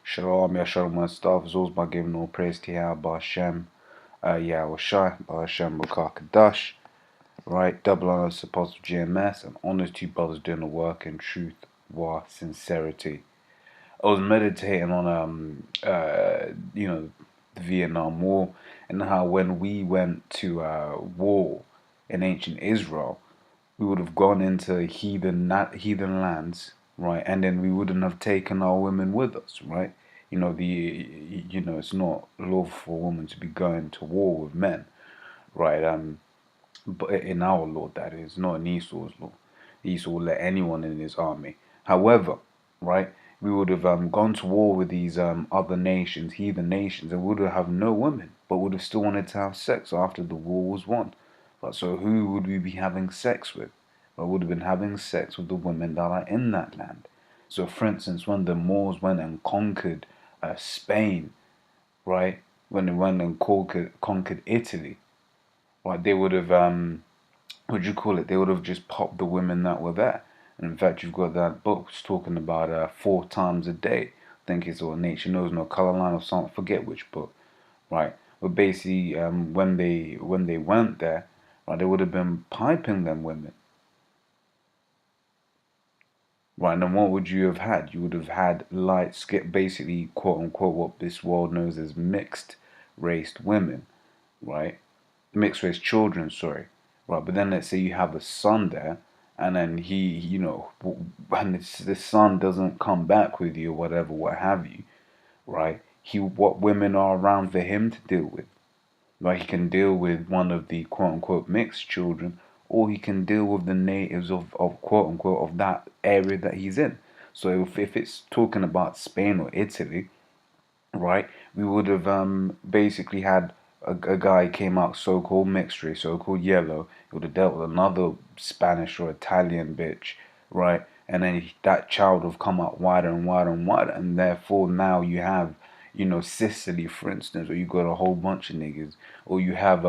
Shalom, Yashalom, and stuff. Zos by giving all praise to Yahweh Hashem, Yahweh Shai, Hashem, Kadash. Right, double honors to Apostle GMS, and honors to you brothers doing the work in truth, war, sincerity. I was meditating on the Vietnam War, and how when we went to war in ancient Israel, we would have gone into heathen lands, right, and then we wouldn't have taken our women with us, right. It's not lawful for a woman to be going to war with men, right. But in our law, that is not in Esau's law. Esau will let anyone in his army. However, right, we would have gone to war with these other nations, heathen nations, and would have no women, but would have still wanted to have sex after the war was won. But so who would we be having sex with? Well, would have been having sex with the women that are in that land. So, for instance, when the Moors went and conquered Spain, right, when they went and conquered Italy, right, they would have they would have just popped the women that were there. And in fact, you've got that book talking about 4 times a day. I think it's all Nature Knows No Color Line or something. Forget which book, right? But basically, when they went there, right, they would have been piping them women, right? And what would you have had? You would have had light skin, basically, quote unquote, what this world knows as mixed raced women, right? Mixed race children, sorry, right. But then let's say you have a son there, and then when the son doesn't come back with you or whatever, what have you, right? What women are around for him to deal with, right? He can deal with one of the quote unquote mixed children, or he can deal with the natives of quote unquote of that area that he's in. So if it's talking about Spain or Italy, right, we would have basically had a guy came out so-called mixed race, so-called yellow. He would have dealt with another Spanish or Italian bitch, right? And then that child would have come out wider and wider and wider, and therefore now you have, Sicily, for instance, or you got a whole bunch of niggas, or you have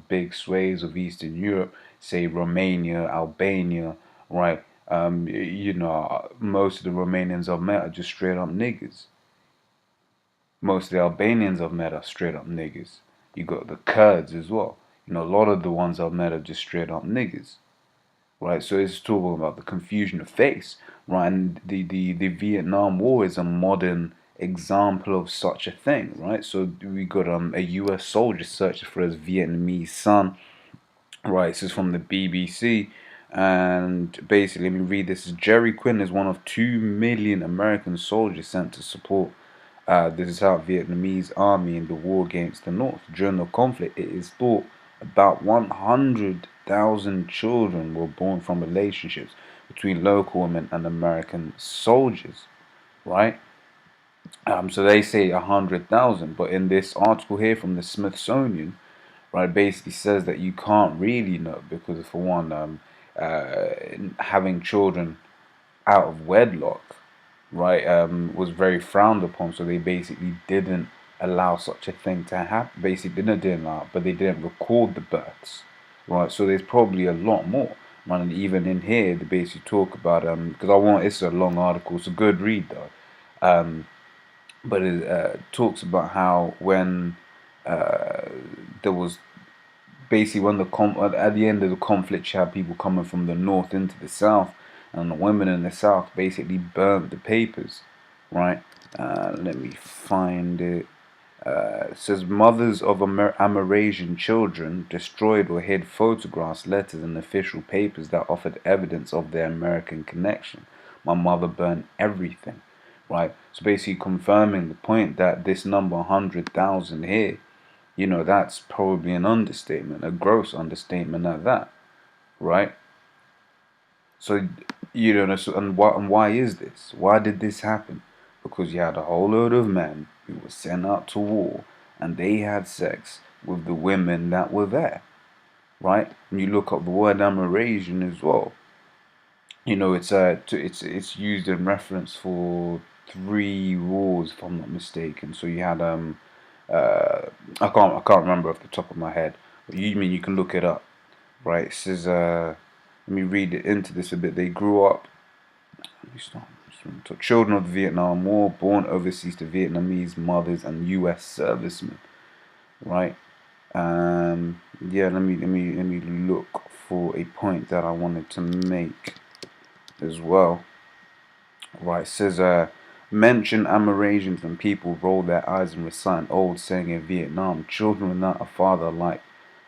big sways of Eastern Europe, say Romania, Albania, right? Most of the Romanians I've met are just straight up niggas. Most of the Albanians I've met are straight up niggas. You got the Kurds as well. A lot of the ones I've met are just straight up niggas, right? So it's talking about the confusion of face, right? And the Vietnam War is a modern example of such a thing, right? So we got a U.S. soldier searching for his Vietnamese son, right? This is from the BBC. And basically, let me read this. Jerry Quinn is one of 2 million American soldiers sent to support the South Vietnamese army in the war against the North. During the conflict, it is thought about 100,000 children were born from relationships between local women and American soldiers, right? So they say 100,000, but in this article here from the Smithsonian, right, basically says that you can't really know because, for one, having children out of wedlock, right, was very frowned upon. So they basically didn't allow such a thing to happen. Basically, didn't allow, but they didn't record the births, right. So there's probably a lot more. Right? And even in here, they basically talk about because it's a long article. It's a good read though. But it talks about how when there was basically when at the end of the conflict, you had people coming from the north into the south, and the women in the south basically burnt the papers, right? Let me find it. It says mothers of Amerasian children destroyed or hid photographs, letters, and official papers that offered evidence of their American connection. My mother burned everything, right? So basically confirming the point that this number 100,000 here, that's probably an understatement, a gross understatement at that, right? So, and why is this? Why did this happen? Because you had a whole load of men who were sent out to war, and they had sex with the women that were there, right? And you look up the word Amerasian as well. It's used in reference for 3 wars, if I'm not mistaken. So you had I can't remember off the top of my head, but you can look it up, right? It says let me read it into this a bit. They grew up. Let me start from children of the Vietnam War born overseas to Vietnamese mothers and U.S. servicemen, right? Yeah, let me look for a point that I wanted to make as well. Right, it says mention Amerasians and people roll their eyes and recite an old saying in Vietnam: children without a father like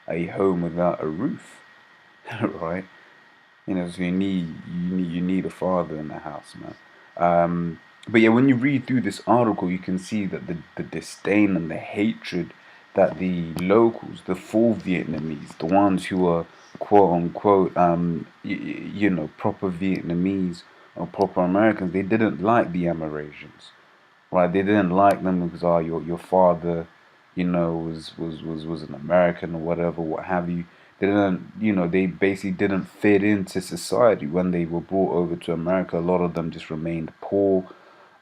a home without a roof. Right? So you need a father in the house, man. But yeah, when you read through this article, you can see that the disdain and the hatred that the locals, the full Vietnamese, the ones who are quote unquote, proper Vietnamese or proper Americans, they didn't like the Amerasians, right? They didn't like them because your father, was an American or whatever, what have you. They didn't, they basically didn't fit into society when they were brought over to America. A lot of them just remained poor,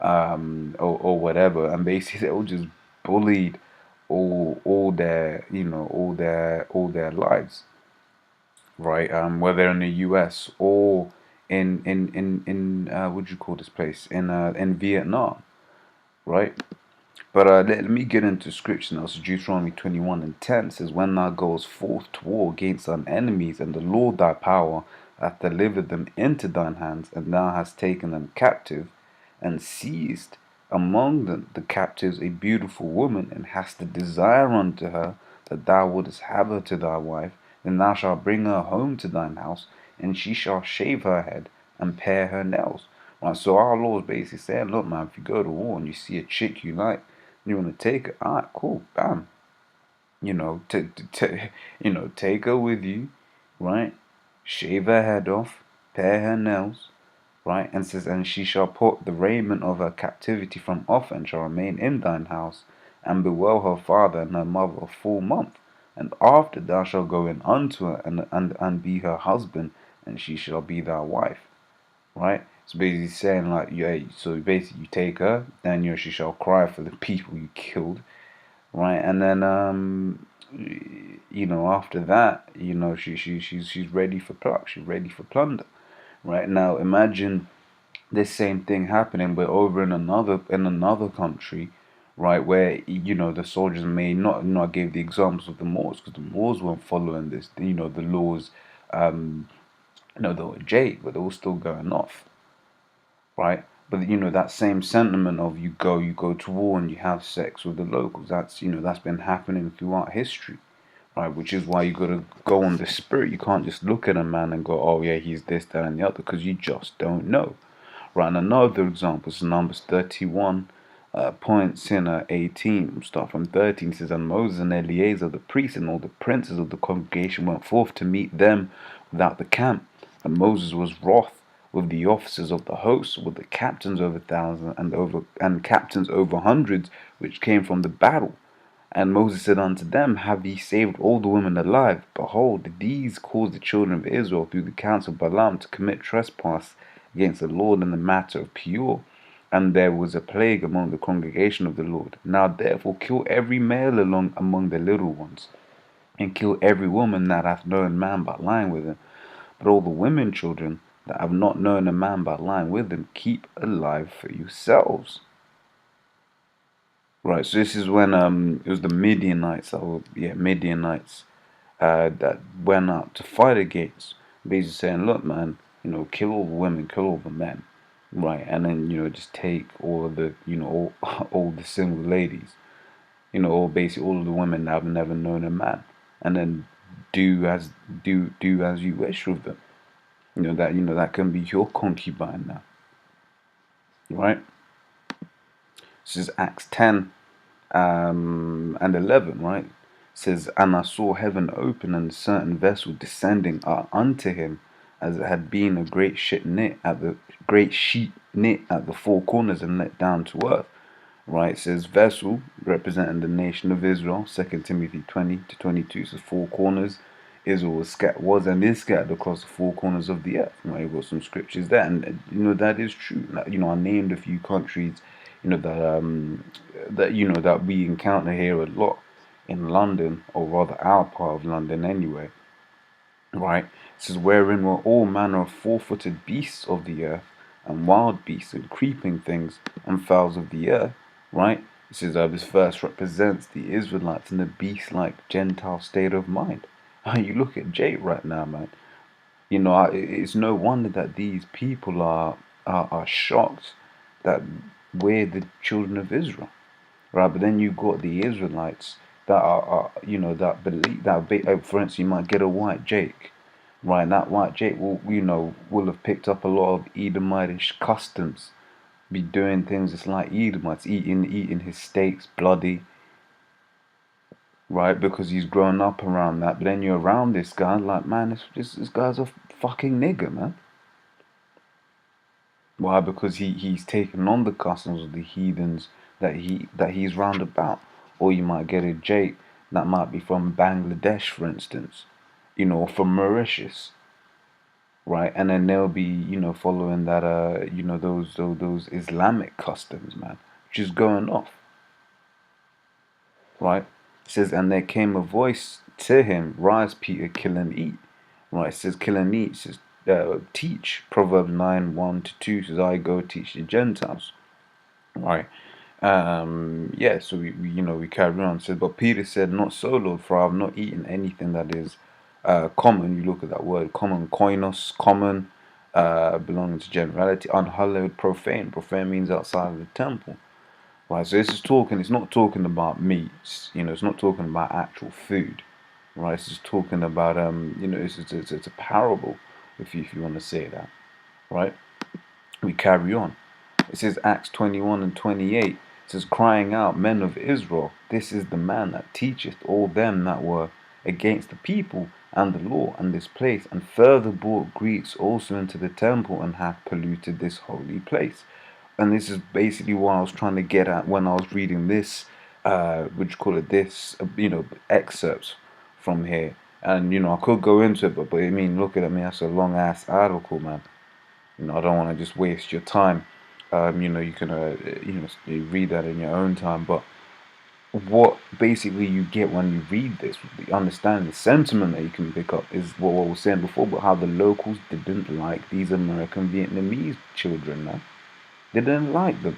or whatever, and basically they were just bullied all their, all their lives, right? Whether in the U.S. or in what do you call this place, in Vietnam, right? But let me get into scripture now. So Deuteronomy 21:10 says, when thou goest forth to war against thine enemies, and the Lord thy power hath delivered them into thine hands, and thou hast taken them captive, and seized among the captives a beautiful woman, and hast a desire unto her, that thou wouldest have her to thy wife, then thou shalt bring her home to thine house, and she shall shave her head and pare her nails. Right, so our Lord's basically saying, look, man, if you go to war and you see a chick you like, you want to take her, alright, cool, bam. Take her with you, right? Shave her head off, pare her nails, right? And says, and she shall put the raiment of her captivity from off, and shall remain in thine house, and bewail her father and her mother a full month. And after thou shalt go in unto her, and be her husband, and she shall be thy wife, right? So basically saying like, yeah, so basically you take her, then she shall cry for the people you killed, right? And then after that, she's ready for pluck, she's ready for plunder, right? Now imagine this same thing happening, but over in another country, right, where the soldiers may not. I gave the examples of the Moors because the Moors weren't following this, the laws, they were jailed, but they were still going off, right? But that same sentiment of you go to war and you have sex with the locals. That's been happening throughout history, right? Which is why you got to go on the spirit. You can't just look at a man and go, oh yeah, he's this, that, and the other, because you just don't know, right? And another example is Numbers 31. Points in 18, start from 13, says, and Moses and Eleazar the priest and all the princes of the congregation went forth to meet them without the camp. And Moses was wroth with the officers of the host, with the captains over thousands and captains over hundreds, which came from the battle. And Moses said unto them, have ye saved all the women alive? Behold, these caused the children of Israel through the counsel of Balaam to commit trespass against the Lord in the matter of Peor. And there was a plague among the congregation of the Lord. Now therefore kill every male among the little ones, and kill every woman that hath known man by lying with him. But all the women children that have not known a man by lying with him, keep alive for yourselves. Right, so this is when it was the Midianites that went out to fight against, basically saying, look, man, kill all the women, kill all the men, right? And then just take all the all the single ladies, or basically all of the women that have never known a man, and then do as you wish with them. That can be your concubine now, right? This is Acts 10 and 11, right? It says, and I saw heaven open, and a certain vessel descending unto him, as it had been a great sheet knit at the four corners and let down to earth. Right? It says vessel representing the nation of Israel. 2 Timothy 20-22 says four corners. Israel was and is scattered across the four corners of the earth. Right? You've got some scriptures there, and that is true. I named a few countries, that we encounter here a lot in London, or rather our part of London anyway. Right? It says, wherein were all manner of four-footed beasts of the earth, and wild beasts and creeping things and fowls of the earth, right? It says this verse represents the Israelites in a beast-like Gentile state of mind. You look at Jake right now, man. You know, it's no wonder that these people are shocked that we're the children of Israel, right? But then you got the Israelites that are you know, that believe that, for instance, you might get a white Jake, right? And that white Jake will, you know, will have picked up a lot of Edomitish customs, be doing things just like Edomites, eating his steaks bloody, right? Because he's grown up around that. But then you're around this guy, like, man, this guy's a fucking nigger, man. Why? Because he's taken on the customs of the heathens that he's round about. Or you might get a Jake that might be from Bangladesh, for instance, you know, or from Mauritius, right? And then they'll be, you know, following that, you know, those Islamic customs, man, which is going off, right? It says, and there came a voice to him, rise, Peter, kill and eat. Right? It says, kill and eat. It says, teach. Proverbs 9:1-2 says, I go teach the Gentiles. Right? Yeah, so we you know, we carry on. It says, but Peter said, not so, Lord, for I have not eaten anything that is common. You look at that word, common, koinos, common, belonging to generality, unhallowed, profane. Profane means outside of the temple. Right, so this is talking, it's not talking about meats, you know, it's not talking about actual food, right? It's just talking about, you know, it's a parable, if you want to say that, right? We carry on. It says Acts 21:28, it says, crying out, men of Israel, this is the man that teacheth all them that were against the people and the law and this place, and further brought Greeks also into the temple and hath polluted this holy place. And this is basically what I was trying to get at when I was reading this, what you call it, this, you know, excerpts from here. And, you know, I could go into it, but I mean, look at me, that's a long ass article, man. You know, I don't want to just waste your time. You know, you can, you know, you read that in your own time. But what basically you get when you read this, the understanding, the sentiment that you can pick up is what I was saying before, but how the locals didn't like these American Vietnamese children, man. They didn't like them,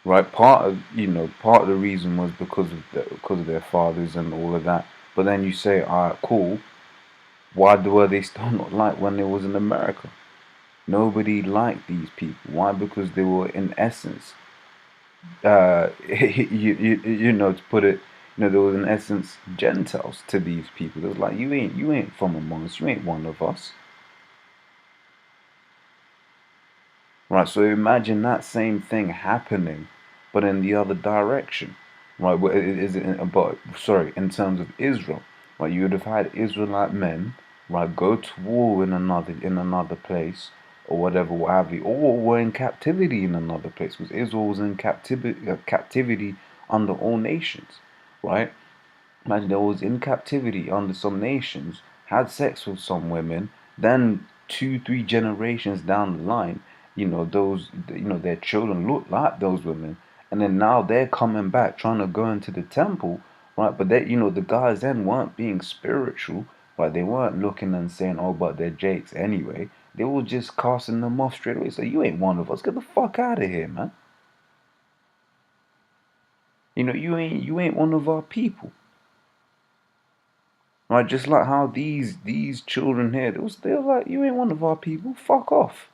right? Part of the reason was because of their fathers and all of that. But then you say, all right, cool. Why were they still not liked when they was in America? Nobody liked these people. Why? Because they were in essence, you know, to put it, you know, there was in essence Gentiles to these people. It was like, you ain't from among us. You ain't one of us. Right, so imagine that same thing happening, but in the other direction. Right, is it but sorry, in terms of Israel, right, you would have had Israelite men, right, go to war in another place, or whatever, what have you, or were in captivity in another place, because Israel was in captivity under all nations, right? Imagine they was in captivity under some nations, had sex with some women, then 2, 3 generations down the line, you know, their children look like those women, and then now they're coming back trying to go into the temple, right? But they, you know, the guys then weren't being spiritual, right? They weren't looking and saying, oh, but they're Jakes anyway. They were just casting them off straight away. So you ain't one of us. Get the fuck out of here, man. You know, you ain't one of our people. Right, just like how these children here, they're like, you ain't one of our people, fuck off.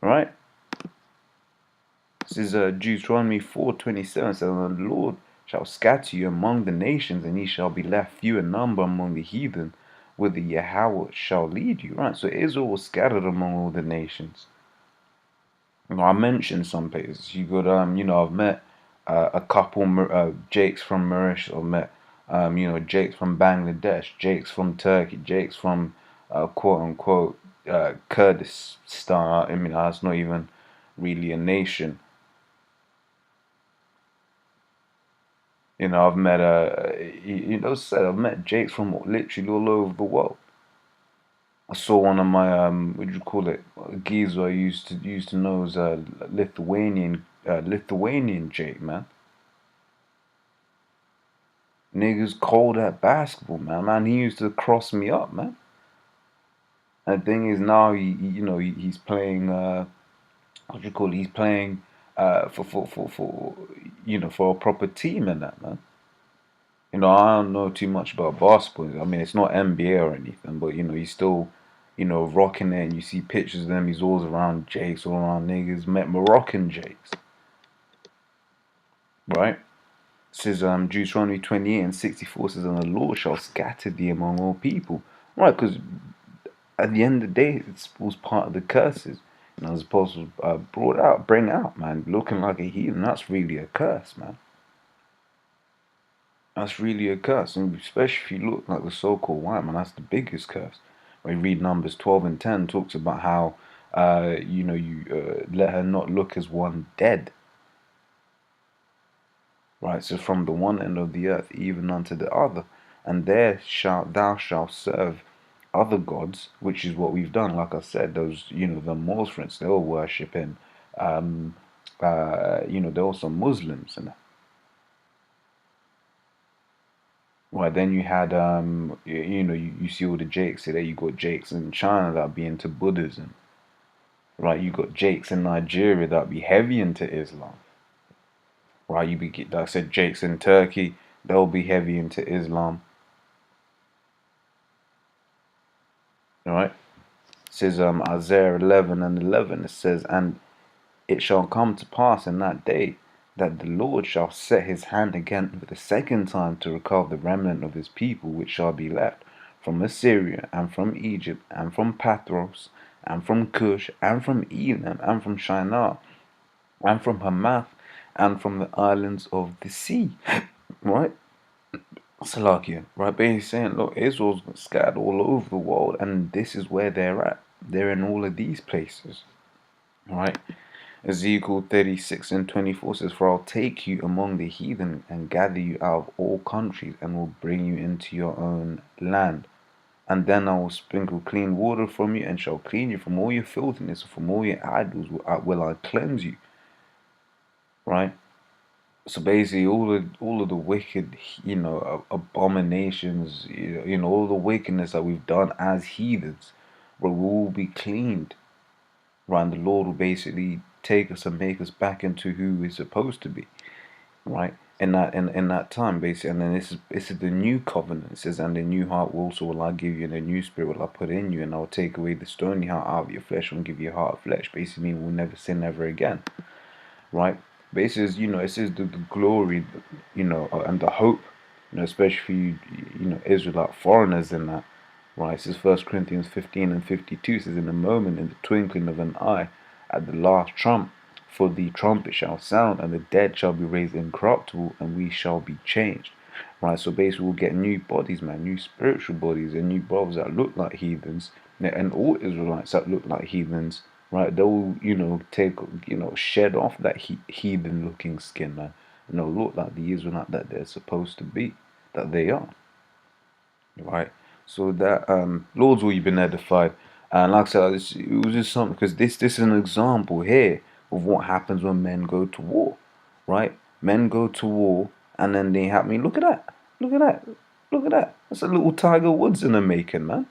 Right? This is Deuteronomy 4:27 says, the Lord shall scatter you among the nations, and ye shall be left few in number among the heathen, whither Yahweh shall lead you. Right, so Israel was scattered among all the nations. You know, I mentioned some places. You could, you know, I've met a couple Jakes from Mauritius. I've met, you know, Jakes from Bangladesh, Jakes from Turkey, Jakes from quote unquote Kurdistan. I mean, that's not even really a nation. You know, I've met you know, said I've met Jakes from literally all over the world. I saw one of my what do you call it, geezer I used to know as a Lithuanian Jake, man. Niggas cold at basketball, man. Man, he used to cross me up, man. And the thing is now he's playing what do you call it? He's playing for for a proper team and that, man. I don't know too much about basketball. I mean, it's not NBA or anything, but he's still, rocking it. And you see pictures of them. He's always around Jakes, all around niggas. Met Moroccan Jakes, right? It says Deuteronomy 28:64 says, "And the Lord shall scatter thee among all people." Right, because at the end of the day, it was part of the curses. As apostles bring out, man, looking like a heathen. That's really a curse, man. That's really a curse, and especially if you look like the so-called white man, that's the biggest curse. When you read Numbers 12 and 10, talks about how, you let her not look as one dead, right? So from the one end of the earth even unto the other, and there shalt thou shalt serve other gods, which is what we've done. Like I said, those, the Moors, for instance, they were worshipping, um, they're also Muslims, and well, then you had you see all the Jakes today. You got Jakes in China that be into Buddhism, right? You got Jakes in Nigeria that be heavy into Islam, right? Like I said, Jakes in Turkey, they'll be heavy into Islam, right? It says Isaiah 11:11. It says, "And it shall come to pass in that day that the Lord shall set his hand again for the second time to recover the remnant of his people which shall be left from Assyria and from Egypt and from Pathros and from Cush and from Elam and from Shinar and from Hamath and from the islands of the sea." Right? Salakia. Right? Basically saying, look, Israel's scattered all over the world, and this is where they're at. They're in all of these places. Right? Ezekiel 36:24 says, "For I'll take you among the heathen and gather you out of all countries and will bring you into your own land. And then I will sprinkle clean water from you and shall clean you from all your filthiness, from all your idols will I cleanse you." Right? So basically, all of the wicked, abominations, all the wickedness that we've done as heathens, will all be cleaned. Right? And the Lord will basically take us and make us back into who we're supposed to be. Right? In that time, basically, and then this is the new covenant. It says, "And a new heart also will I give you, and a new spirit will I put in you, and I will take away the stony heart out of your flesh and give you a heart of flesh." Basically, meaning we'll never sin ever again. Right? But it says the glory, and the hope, especially for you, Israelite foreigners in that. Right? It says 1 Corinthians 15:52 says, "In a moment, in the twinkling of an eye, at the last trump, for the trumpet shall sound, and the dead shall be raised incorruptible, and we shall be changed." Right? So basically, we'll get new bodies, man, new spiritual bodies, and new brothers that look like heathens, and all Israelites that look like heathens. Right? They'll, take, shed off that heathen-looking skin, man, and they'll look like the Israelite that they're supposed to be, that they are. Right? So that Lord's all you've been edified, and like I said, it was just something because this is an example here of what happens when men go to war, right? Men go to war, and then they have me. Look at that! Look at that! Look at that! That's a little Tiger Woods in the making, man.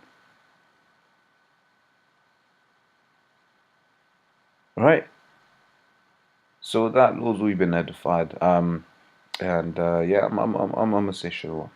Right? So that Lord's all you've been edified. And yeah, I'm gonna say shalom.